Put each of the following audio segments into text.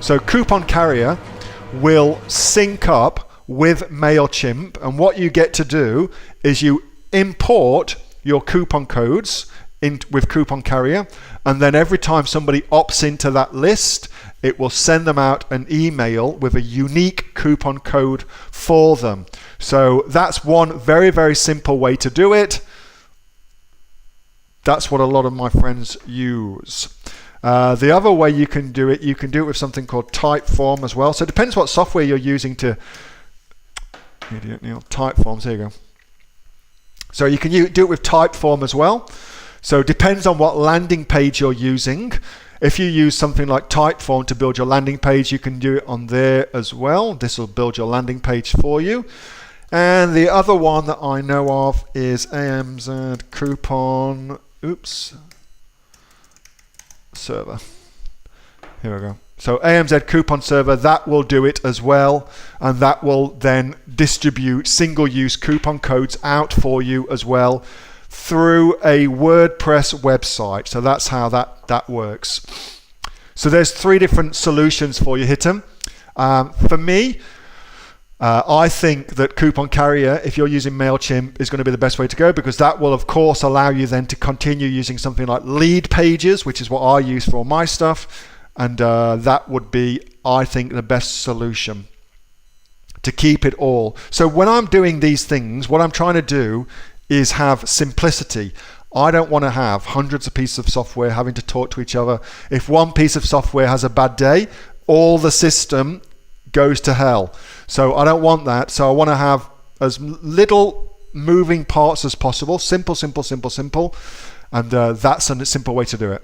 So Coupon Carrier will sync up with MailChimp, and what you get to do is you import your coupon codes with Coupon Carrier, and then every time somebody opts into that list, it will send them out an email with a unique coupon code for them. So that's one very, very simple way to do it. That's what a lot of my friends use. The other way you can do it with something called Typeform as well. So it depends what software you're using to Typeforms. Here you go. So you can do it with Typeform as well. So it depends on what landing page you're using. If you use something like Typeform to build your landing page, you can do it on there as well. This will build your landing page for you. And the other one that I know of is AMZ Coupon Server. Here we go. So AMZ Coupon Server, that will do it as well, and that will then distribute single-use coupon codes out for you as well through a WordPress website. So that's how that works. So there's 3 different solutions for you, Hitam. For me, I think that Coupon Carrier, if you're using MailChimp, is going to be the best way to go, because that will of course allow you then to continue using something like lead pages, which is what I use for all my stuff, and that would be, I think, the best solution to keep it all. So when I'm doing these things, what I'm trying to do is have simplicity. I don't want to have hundreds of pieces of software having to talk to each other. If one piece of software has a bad day, all the system goes to hell. So I don't want that. So I want to have as little moving parts as possible. Simple, simple, simple, simple. And that's a simple way to do it.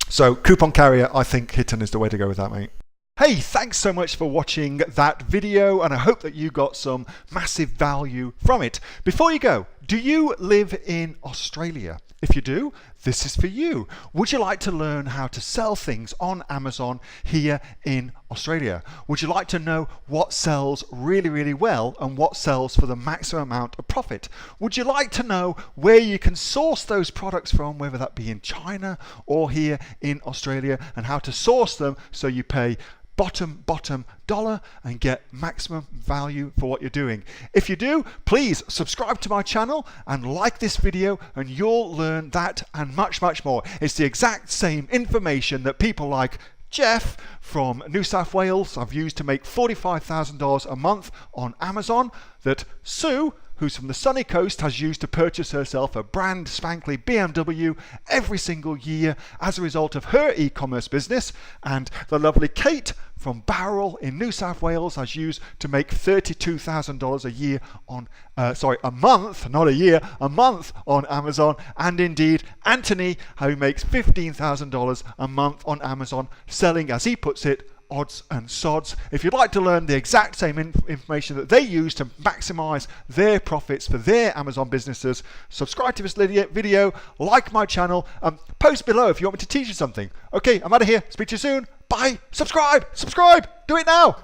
So Coupon Carrier, I think Hitam is the way to go with that, mate. Hey, thanks so much for watching that video, and I hope that you got some massive value from it. Before you go, do you live in Australia? If you do, this is for you. Would you like to learn how to sell things on Amazon here in Australia? Would you like to know what sells really, really well and what sells for the maximum amount of profit? Would you like to know where you can source those products from, whether that be in China or here in Australia, and how to source them so you pay bottom dollar and get maximum value for what you're doing? If you do, please subscribe to my channel and like this video, and you'll learn that and much, much more. It's the exact same information that people like Jeff from New South Wales I've used to make $45,000 a month on Amazon, that Sue, who's from the sunny coast, has used to purchase herself a brand spankly BMW every single year as a result of her e-commerce business, and the lovely Kate from Bowral in New South Wales has used to make $32,000 a year on, a month, not a year, a month on Amazon, and indeed Anthony, who makes $15,000 a month on Amazon, selling, as he puts it, odds and sods. If you'd like to learn the exact same information that they use to maximize their profits for their Amazon businesses, subscribe to this video, like my channel, post below if you want me to teach you something. Okay, I'm out of here. Speak to you soon. Bye. Subscribe. Do it now.